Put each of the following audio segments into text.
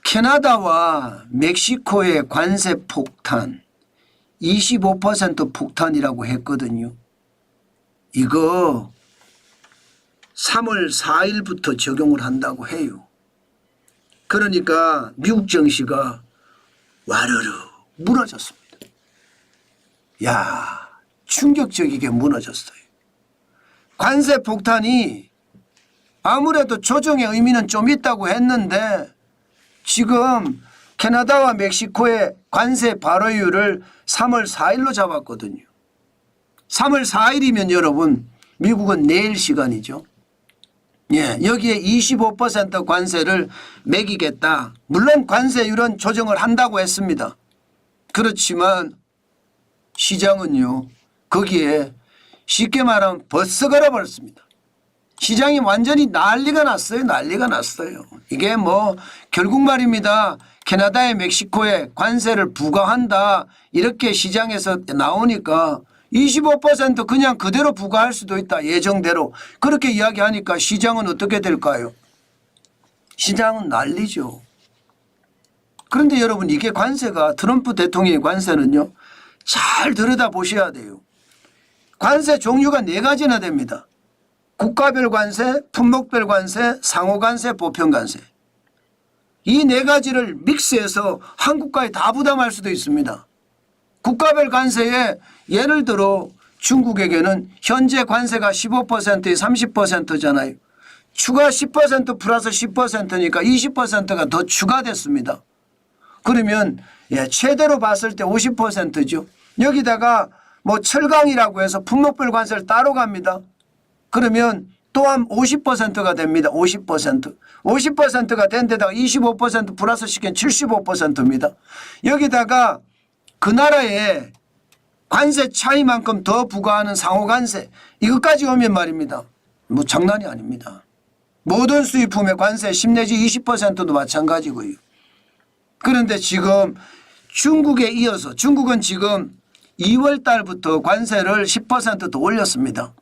캐나다와 멕시코의 관세 폭탄 25% 폭탄이라고 했거든요. 이거 3월 4일부터 적용을 한다고 해요. 그러니까 미국 증시가 와르르 무너졌습니다. 야, 충격적이게 무너졌어요. 관세 폭탄이 아무래도 조정의 의미는 좀 있다고 했는데 지금 캐나다와 멕시코의 관세 발효율을 3월 4일로 잡았거든요. 3월 4일이면 여러분 미국은 내일 시간이죠. 예, 여기에 25% 관세를 매기겠다. 물론 관세율은 조정을 한다고 했습니다. 그렇지만 시장은요 거기에 쉽게 말하면 버스 걸어버렸습니다. 시장이 완전히 난리가 났어요. 난리가 났어요. 이게 뭐 결국 말입니다. 캐나다에 멕시코에 관세를 부과한다 이렇게 시장에서 나오니까 25% 그냥 그대로 부과할 수도 있다. 예정대로. 그렇게 이야기하니까 시장은 어떻게 될까요? 시장은 난리죠. 그런데 여러분 이게 관세가 트럼프 대통령의 관세는요. 잘 들여다보셔야 돼요. 관세 종류가 4가지나 됩니다. 국가별 관세, 품목별 관세, 상호관세, 보편관세. 이 4가지를 믹스해서 한국까지 다 부담할 수도 있습니다. 국가별 관세에 예를 들어 중국에게는 현재 관세가 15%에 30%잖아요. 추가 10% 플러스 10%니까 20%가 더 추가됐습니다. 그러면 최대로 봤을 때 50%죠. 여기다가 뭐 철강이라고 해서 품목별 관세를 따로 갑니다. 그러면 또한 50%가 됩니다. 50%. 50%가 된 데다가 25% 플러스 시킨 75%입니다. 여기다가 그 나라의 관세 차이만큼 더 부과하는 상호관세 이것까지 오면 말입니다. 뭐 장난이 아닙니다. 모든 수입품의 관세 10 내지 20%도 마찬가지고요. 그런데 지금 중국에 이어서 중국은 지금 2월 달부터 관세를 10% 올렸습니다.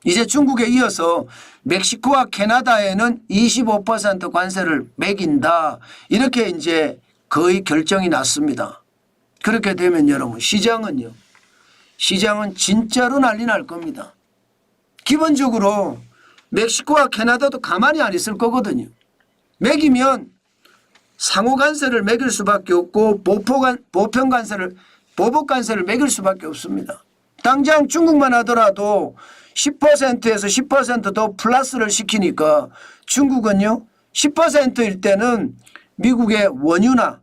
이제 중국에 이어서 멕시코와 캐나다에는 25% 관세를 매긴다. 이렇게 이제 거의 결정이 났습니다. 그렇게 되면 여러분 시장은요. 시장은 진짜로 난리 날 겁니다. 기본적으로 멕시코와 캐나다도 가만히 안 있을 거거든요. 매기면 상호관세를 매길 수밖에 없고 보편관세를 보복관세를 매길 수밖에 없습니다. 당장 중국만 하더라도 10%에서 10% 더 플러스를 시키니까 중국은요 10%일 때는 미국의 원유나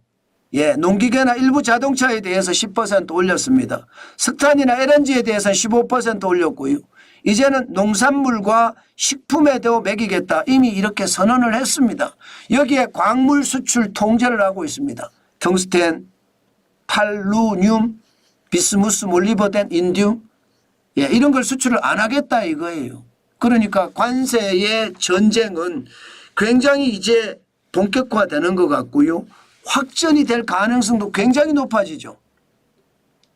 농기계나 일부 자동차에 대해서 10% 올렸습니다. 석탄이나 LNG에 대해서는 15% 올렸고요. 이제는 농산물과 식품에도 매기겠다. 이미 이렇게 선언을 했습니다. 여기에 광물 수출 통제를 하고 있습니다. 텅스텐, 팔루늄, 비스무스, 몰리버덴, 인디움 이런 걸 수출을 안 하겠다 이거예요. 그러니까 관세의 전쟁은 굉장히 이제 본격화되는 것 같고요. 확전이 될 가능성도 굉장히 높아지죠.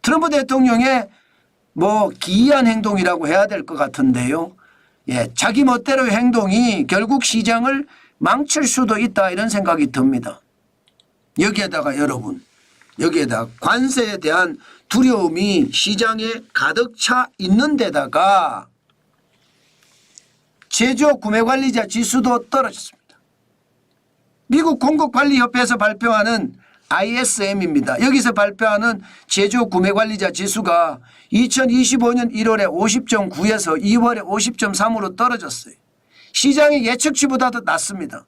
트럼프 대통령의 뭐 기이한 행동이라고 해야 될 것 같은데요. 자기 멋대로의 행동이 결국 시장을 망칠 수도 있다 이런 생각이 듭니다. 여기에다가 여러분 여기에다 관세에 대한 두려움이 시장에 가득 차 있는 데다가 제조 구매관리자 지수도 떨어졌습니다. 미국 공급관리협회에서 발표하는 ISM입니다. 여기서 발표하는 제조 구매관리자 지수가 2025년 1월에 50.9에서 2월에 50.3으로 떨어졌어요. 시장의 예측치보다도 낮습니다.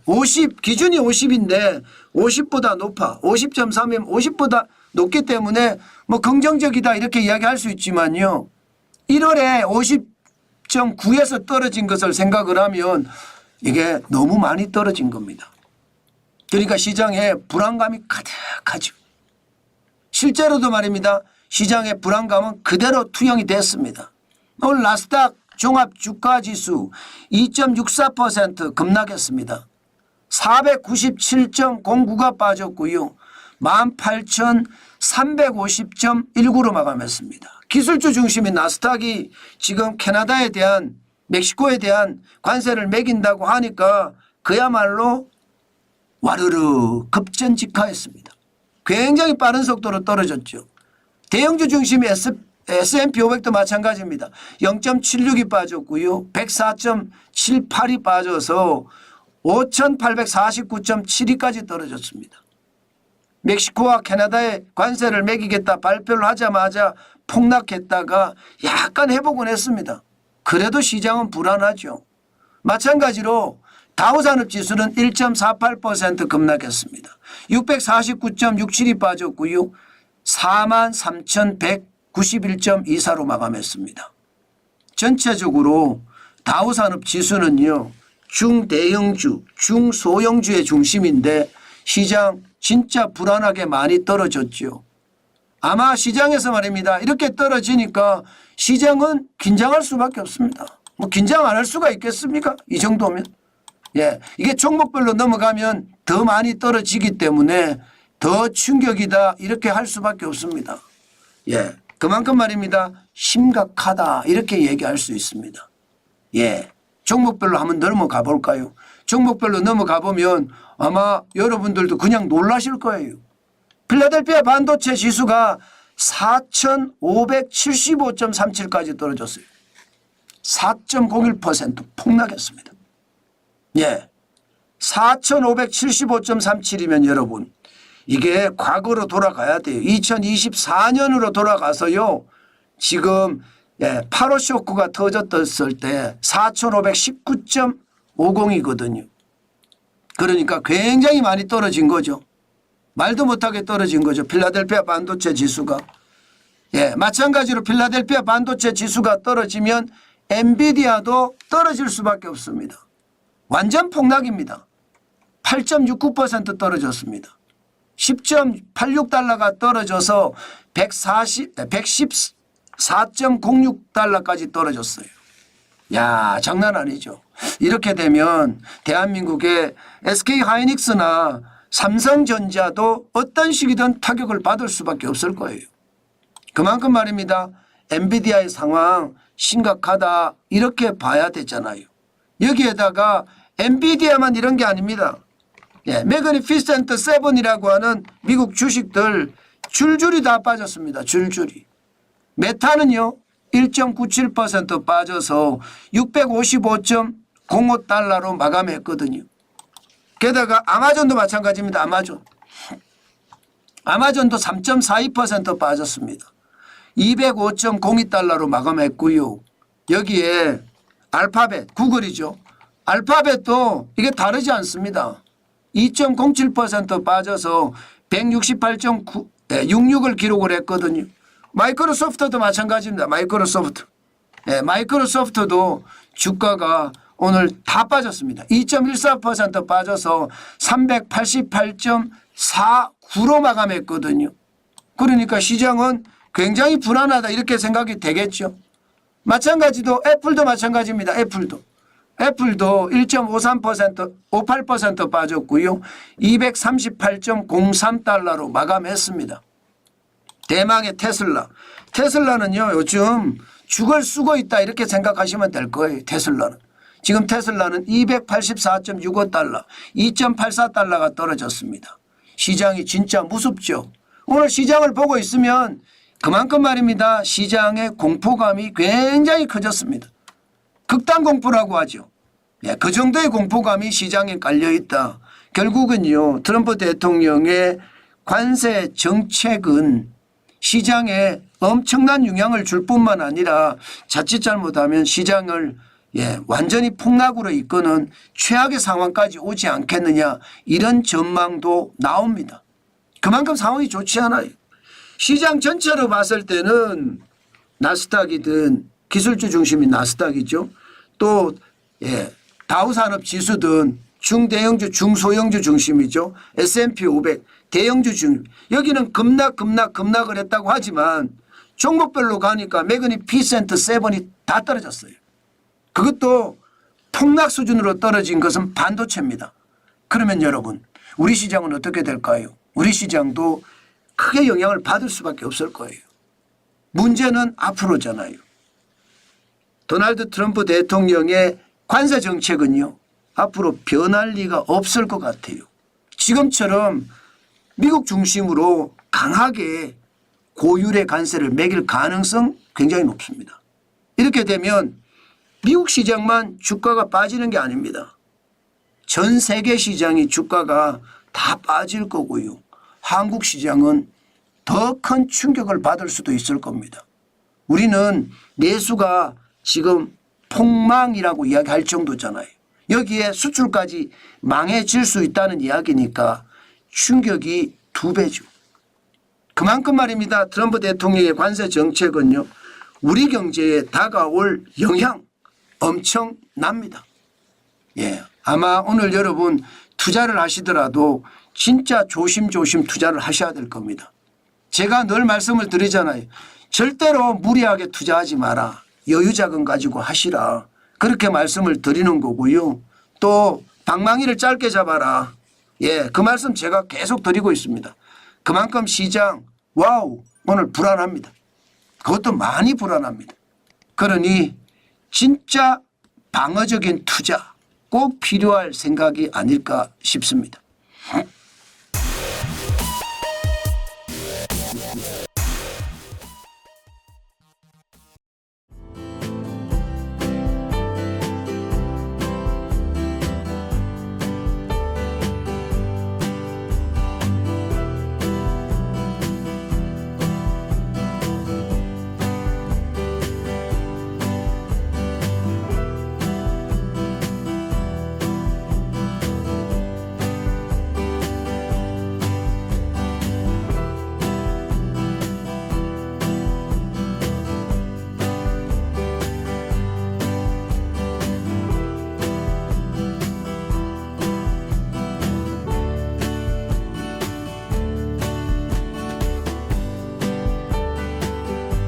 50 기준이 50인데 50보다 높아 50.3이면 50보다 높기 때문에 뭐 긍정적이다 이렇게 이야기할 수 있지만요. 1월에 50.9에서 떨어진 것을 생각을 하면 이게 너무 많이 떨어진 겁니다. 그러니까 시장에 불안감이 가득하죠. 실제로도 말입니다. 시장의 불안감은 그대로 투영이 됐습니다. 오늘 나스닥 종합주가지수 2.64% 급락했습니다. 497.09가 빠졌고요. 18,350.19로 마감했습니다. 기술주 중심인 나스닥이 지금 캐나다에 대한 멕시코에 대한 관세를 매긴다고 하니까 그야말로 와르르 급전직하했습니다. 굉장히 빠른 속도로 떨어졌죠. 대형주 중심의 S&P 500도 마찬가지입니다. 0.76이 빠졌고요. 104.78이 빠져서 5,849.72까지 떨어졌습니다. 멕시코와 캐나다에 관세를 매기겠다 발표를 하자마자 폭락했다가 약간 회복은 했습니다. 그래도 시장은 불안하죠. 마찬가지로 다우산업지수는 1.48% 급락했습니다. 649.67이 빠졌고요. 43,191.24로 마감했습니다. 전체적으로 다우산업지수는요. 중대형주, 중소형주의 중심인데 시장 진짜 불안하게 많이 떨어졌죠. 아마 시장에서 말입니다. 이렇게 떨어지니까 시장은 긴장할 수밖에 없습니다. 뭐 긴장 안 할 수가 있겠습니까? 이 정도면. 예, 이게 종목별로 넘어가면 더 많이 떨어지기 때문에 더 충격이다 이렇게 할 수밖에 없습니다. 예, 그만큼 말입니다. 심각하다 이렇게 얘기할 수 있습니다. 예, 종목별로 한번 넘어가 볼까요? 종목별로 넘어가 보면 아마 여러분들도 그냥 놀라실 거예요. 필라델피아 반도체 지수가 4,575.37까지 떨어졌어요. 4.01% 폭락했습니다. 예, 4,575.37이면 여러분 이게 과거로 돌아가야 돼요. 2024년으로 돌아가서요. 지금 8호 쇼크가 터졌을 때 4,519.50이거든요. 그러니까 굉장히 많이 떨어진 거죠. 말도 못하게 떨어진 거죠. 필라델피아 반도체 지수가. 예, 마찬가지로 필라델피아 반도체 지수가 떨어지면 엔비디아도 떨어질 수밖에 없습니다. 완전 폭락입니다. 8.69% 떨어졌습니다. 10.86달러가 떨어져서 114.06달러까지 떨어졌어요. 야, 장난 아니죠. 이렇게 되면 대한민국의 SK하이닉스나 삼성전자도 어떤 식이든 타격을 받을 수밖에 없을 거예요. 그만큼 말입니다. 엔비디아의 상황 심각하다 이렇게 봐야 되잖아요. 여기에다가 엔비디아만 이런 게 아닙니다. 예, 매그니피센트 7이라고 하는 미국 주식들 줄줄이 다 빠졌습니다. 줄줄이. 메타는요 1.97% 빠져서 655.05달러로 마감했거든요. 게다가 아마존도 마찬가지입니다. 아마존도 3.42% 빠졌습니다. 205.02달러로 마감했고요. 여기에 알파벳, 구글이죠. 알파벳도 이게 다르지 않습니다. 2.07% 빠져서 168.66을 기록을 했거든요. 마이크로소프트도 마찬가지입니다. 마이크로소프트도 주가가 오늘 다 빠졌습니다. 2.14% 빠져서 388.49로 마감했거든요. 그러니까 시장은 굉장히 불안하다 이렇게 생각이 되겠죠. 마찬가지도 애플도 마찬가지입니다. 애플도 1.53% 58% 빠졌고요. 238.03달러로 마감했습니다. 대망의 테슬라는요 요즘 죽을 쓰고 있다 이렇게 생각하시면 될 거예요. 지금 테슬라는 284.65달러 2.84달러가 떨어졌습니다. 시장이 진짜 무섭죠. 오늘 시장을 보고 있으면 그만큼 말입니다. 시장의 공포감이 굉장히 커졌습니다. 극단 공포라고 하죠. 예, 그 정도의 공포감이 시장에 깔려 있다. 결국은요 트럼프 대통령의 관세 정책은 시장에 엄청난 영향을 줄 뿐만 아니라 자칫 잘못하면 시장을 완전히 폭락으로 이끄는 최악의 상황까지 오지 않겠느냐 이런 전망도 나옵니다. 그만큼 상황이 좋지 않아요. 시장 전체로 봤을 때는 나스닥이든 기술주 중심인 나스닥이죠. 또 다우산업지수든 중대형주 중소형주 중심이죠. S&P 500 대형주 중심. 여기는 급락을 했다고 하지만 종목별로 가니까 매그니피센트 7이 다 떨어졌어요. 그것도 폭락 수준으로 떨어진 것은 반도체입니다. 그러면 여러분 우리 시장은 어떻게 될까요? 우리 시장도 크게 영향을 받을 수밖에 없을 거예요. 문제는 앞으로잖아요. 도널드 트럼프 대통령의 관세 정책은요 앞으로 변할 리가 없을 것 같아요. 지금처럼 미국 중심으로 강하게 고율의 관세를 매길 가능성 굉장히 높습니다. 이렇게 되면 미국 시장만 주가가 빠지는 게 아닙니다. 전 세계 시장이 주가가 다 빠질 거고요. 한국 시장은 더 큰 충격을 받을 수도 있을 겁니다. 우리는 내수가 지금 폭망이라고 이야기할 정도잖아요. 여기에 수출까지 망해질 수 있다는 이야기니까 충격이 2배죠. 그만큼 말입니다. 트럼프 대통령의 관세 정책은요. 우리 경제에 다가올 영향 엄청납니다. 예, 아마 오늘 여러분 투자를 하시더라도 진짜 조심조심 투자를 하셔야 될 겁니다. 제가 늘 말씀을 드리잖아요. 절대로 무리하게 투자하지 마라. 여유자금 가지고 하시라. 그렇게 말씀을 드리는 거고요. 또 방망이를 짧게 잡아라. 예, 그 말씀 제가 계속 드리고 있습니다. 그만큼 시장 와우 오늘 불안합니다. 그것도 많이 불안합니다. 그러니 진짜 방어적인 투자 꼭 필요할 생각이 아닐까 싶습니다.